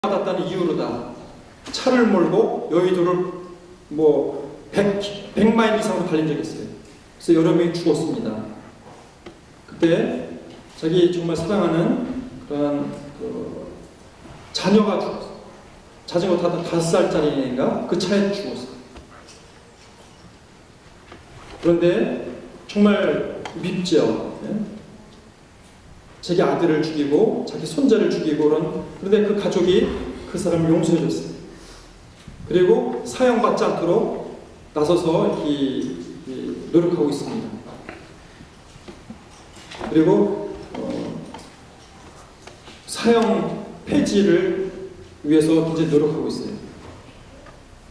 받았다는 이유로다 차를 몰고 여의도를 100마일 이상으로 달린 적이 있어요. 그래서 여러 명이 죽었습니다. 그때 자기 정말 사랑하는 그런 자녀가 죽었어요. 자전거 타다 5살짜리인가 그 차에 죽었어요. 그런데 정말 밉죠. 자기 아들을 죽이고 자기 손자를 죽이고 그런데 그 가족이 그 사람을 용서해 줬어요. 그리고 사형받지 않도록 나서서 노력하고 있습니다. 그리고 사형 폐지를 위해서 굉장히 노력하고 있어요.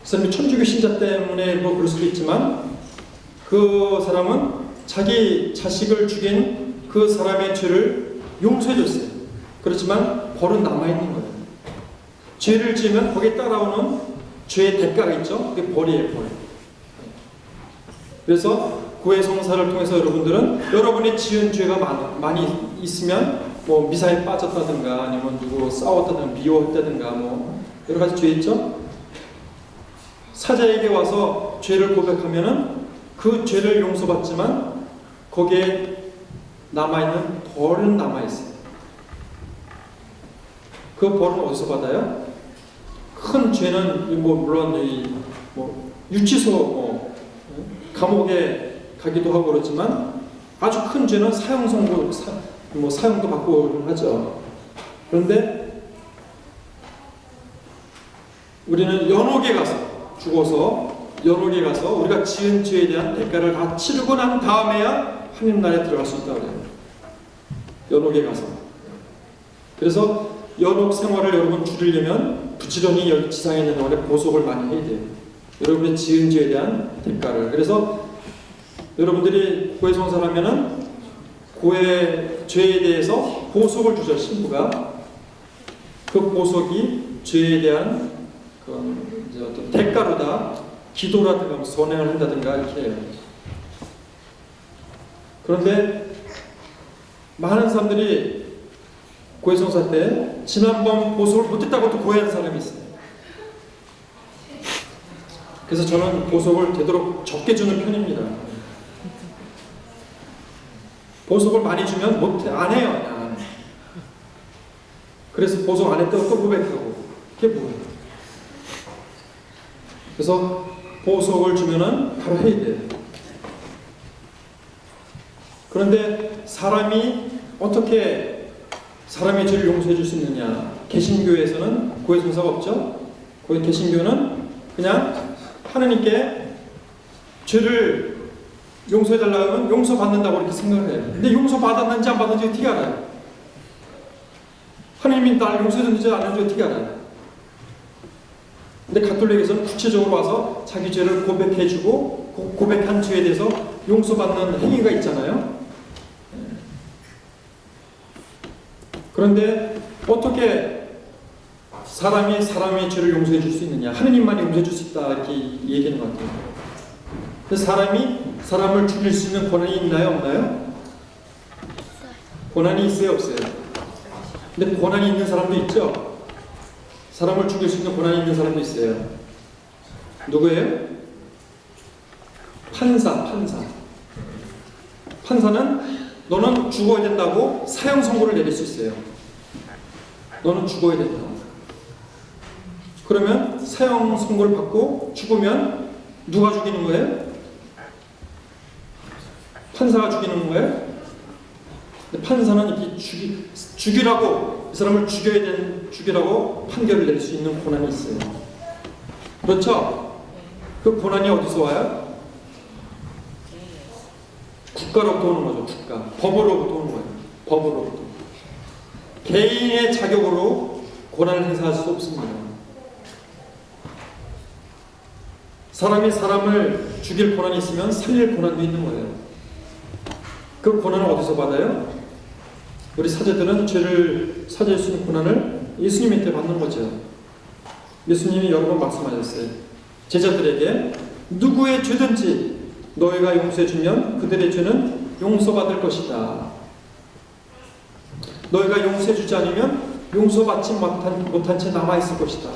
그 사람이 천주교 신자 때문에 그럴 수도 있지만 그 사람은 자기 자식을 죽인 그 사람의 죄를 용서해줬어요. 그렇지만 벌은 남아있는 거예요. 죄를 지으면 거기에 따라오는 죄의 대가가 있죠. 그게 벌이에요, 벌. 그래서 구의 성사를 통해서 여러분들은 여러분이 지은 죄가 많이 있으면 미사에 빠졌다든가 아니면 누구 싸웠다든가 미워했다든가 여러 가지 죄 있죠. 사자에게 와서 죄를 고백하면은 그 죄를 용서받지만 거기에 남아있는 벌은 남아있어요. 그 벌은 어디서 받아요? 큰 죄는 물론 유치소 감옥에 가기도 하고 그렇지만 아주 큰 죄는 사형 선고 사형도 받고 하죠. 그런데 우리는 연옥에 가서 죽어서 연옥에 가서 우리가 지은 죄에 대한 대가를 다 치르고 난 다음에야 하나님 나라에 들어갈 수 있다고 해요. 연옥에 가서. 그래서 연옥 생활을 여러분 줄이려면 부지런히 여기 지상에 있는 동안에 보속을 많이 해야 돼요. 여러분의 지은 죄에 대한 대가를. 그래서 여러분들이 고해 성사를 하면은 고해 죄에 대해서 보속을 주죠. 신부가. 그 보속이 죄에 대한 어떤 대가로다 기도라든가 선행을 한다든가 이렇게 해요. 그런데 많은 사람들이 고해성사 때 지난번 보석을 못했다고 또 고해하는 사람이 있어요. 그래서 저는 보석을 되도록 적게 주는 편입니다. 보석을 많이 주면 안 해요. 그냥. 그래서 보석 안 했다고 또 고백하고 그게 뭐예요? 그래서 보석을 주면은 바로 해야 돼요. 그런데 사람이 어떻게 사람의 죄를 용서해 줄 수 있느냐? 개신교에서는 고해 성사가 없죠? 개신교는 그냥 하느님께 죄를 용서해 달라고 하면 용서받는다고 이렇게 생각을 해요. 근데 용서받았는지 안 받았는지 어떻게 알아요? 하느님이 나를 용서해 줬는지 안 해줬는지 어떻게 알아요? 근데 가톨릭에서는 구체적으로 와서 자기 죄를 고백해주고 고백한 죄에 대해서 용서받는 행위가 있잖아요. 그런데 어떻게 사람이 사람의 죄를 용서해 줄 수 있느냐? 하느님만이 용서해 줄 수 있다 이렇게 얘기하는 것 같아요. 그래서 사람이 사람을 죽일 수 있는 권한이 있나요? 없나요? 권한이 있어요? 없어요? 근데 권한이 있는 사람도 있죠? 사람을 죽일 수 있는 권한이 있는 사람도 있어요. 누구예요? 판사는 너는 죽어야 된다고 사형 선고를 내릴 수 있어요. 너는 죽어야 된다. 그러면 사형 선고를 받고 죽으면 누가 죽이는 거예요? 판사가 죽이는 거예요? 근데 판사는 이렇게 죽이라고 이 사람을 죽이라고 판결을 내릴 수 있는 권한이 있어요. 그렇죠? 그 권한이 어디서 와요? 국가로부터 오는 거죠. 국가. 법으로부터 오는 거예요. 법으로부터. 개인의 자격으로 권한을 행사할 수 없습니다. 사람이 사람을 죽일 권한이 있으면 살릴 권한도 있는 거예요. 그 권한을 어디서 받아요? 우리 사제들은 죄를 사죄할 수 있는 권한을 예수님한테 받는 거죠. 예수님이 여러 번 말씀하셨어요. 제자들에게 누구의 죄든지 너희가 용서해주면 그들의 죄는 용서받을 것이다. 너희가 용서해주지 않으면 용서받지 못한 채 남아있을 것이다.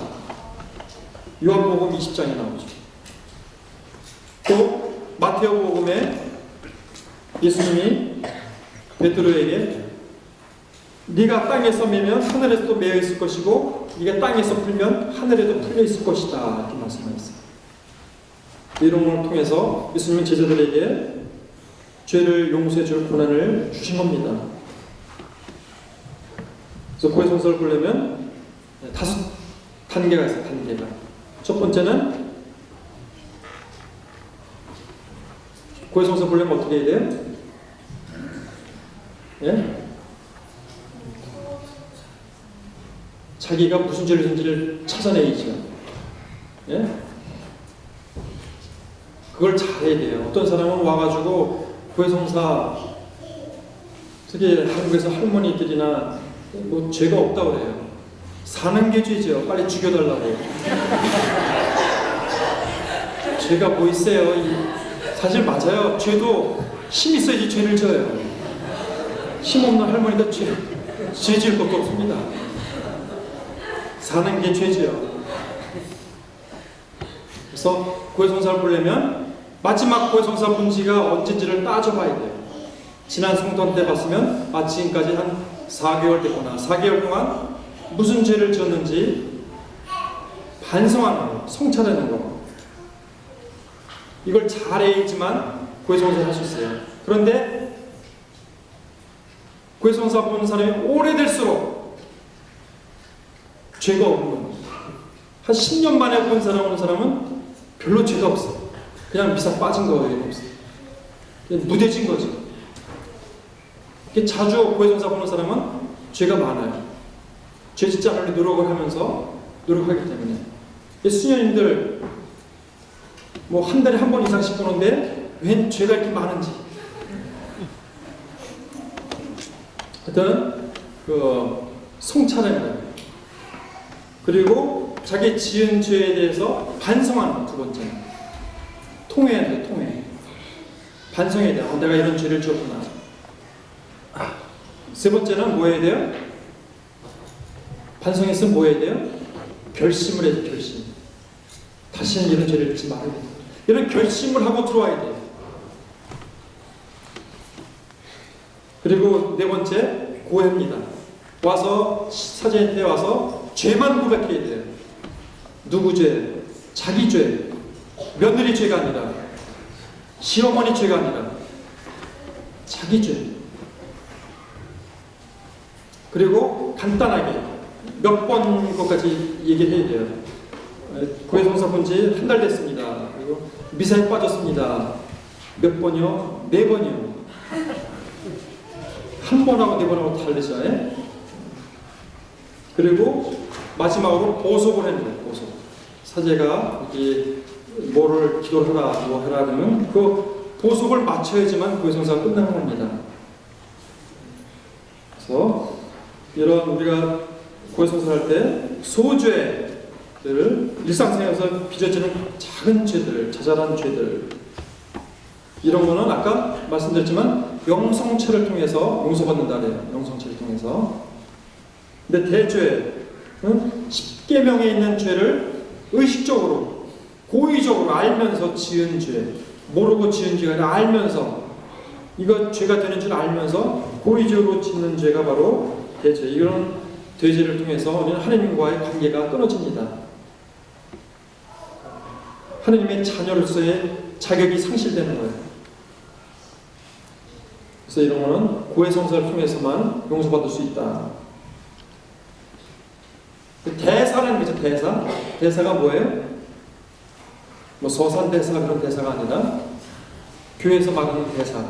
요한복음 20장에 나오죠. 또 마태오복음에 예수님이 베드로에게 네가 땅에서 매면 하늘에서도 매여 있을 것이고 네가 땅에서 풀면 하늘에도 풀려 있을 것이다 이렇게 말씀하셨어요. 이런 걸 통해서 예수님은 제자들에게 죄를 용서해 줄 권한을 주신 겁니다. 그래서 고해성사를 보려면 5단계가 있어요. 단계가. 첫 번째는 고해성사 보려면 어떻게 해야 돼요? 예? 자기가 무슨 죄를 했는지를 찾아내야죠. 예? 그걸 잘해야 돼요. 어떤 사람은 와가지고 고해성사, 특히 한국에서 할머니들이나 뭐 죄가 없다고 그래요. 사는 게 죄죠. 빨리 죽여달라고. 죄가 뭐 있어요? 사실 맞아요. 죄도 힘 있어야지 죄를 져요. 힘 없는 할머니도 죄 지을 것도 없습니다. 사는 게 죄지요. 그래서 고해성사를 보려면 마지막 고해성사 문지가 언제인지를 따져봐야 돼요. 지난 성탄 때 봤으면 지금까지 한 4개월 됐구나. 4개월 동안 무슨 죄를 지었는지 반성하는 거, 성찰하는 거. 이걸 잘해야지만 고해성사를 할 수 있어요. 그런데 고해성사 보는 사람이 오래될수록 죄가 없는 겁니다. 한 10년 만에 본 사람 오는 사람은 별로 죄가 없어요. 그냥 미사 빠진 거예요. 없어요. 그냥 무뎌진 거죠. 자주 고해성사 보는 사람은 죄가 많아요. 죄 짓지 않으려 노력을 하면서 노력하기 때문에. 수녀님들 뭐 한 달에 한 번 이상씩 보는데 웬 죄가 이렇게 많은지. 하여튼 성찰합니다. 그리고 자기 지은 죄에 대해서 반성하는 거, 두 번째. 통회해야 돼, 통회. 반성해야 돼. 내가 이런 죄를 지었구나. 세 번째는 뭐 해야 돼요? 반성했으면 뭐 해야 돼요? 결심을 해야 돼, 결심. 다시는 이런 죄를 짓지 말아야 돼. 이런 결심을 하고 들어와야 돼요. 그리고 네 번째, 고해입니다. 와서, 사제한테 와서 죄만 고백해야 돼요. 누구 죄? 자기 죄. 며느리 죄가 아니라, 시어머니 죄가 아니라, 자기 죄. 그리고 간단하게 몇 번 것까지 얘기를 해야 돼요. 고해성사 본 지 한 달 됐습니다. 그리고 미사에 빠졌습니다. 몇 번이요? 4번이요. 한 번하고 4번하고 다르죠. 그리고 마지막으로 보속을 했는데, 보속. 사제가 여기 뭐를 기도를 하라, 뭐 하라 하면 그 보속을 맞춰야지만 고해성사가 끝나는 겁니다. 그래서 이런 우리가 고해성사를 할 때 소죄를 일상생활에서 빚어지는 작은 죄들, 자잘한 죄들 이런 거는 아까 말씀드렸지만 영성체를 통해서 용서받는다 그래요. 영성체를 통해서. 근데 대죄, 10계명에 있는 죄를 의식적으로, 고의적으로 알면서 지은 죄, 모르고 지은 죄가 아니라 알면서, 이거 죄가 되는 줄 알면서 고의적으로 짓는 죄가 바로 대죄. 이런 대죄를 통해서 우리는 하나님과의 관계가 끊어집니다. 하나님의 자녀로서의 자격이 상실되는 거예요. 그래서 이런 거는 고해성사를 통해서만 용서받을 수 있다. 대사라는 거죠. 대사. 대사가 뭐예요? 뭐 서산대사 그런 대사가 아니라 교회에서 말하는 대사.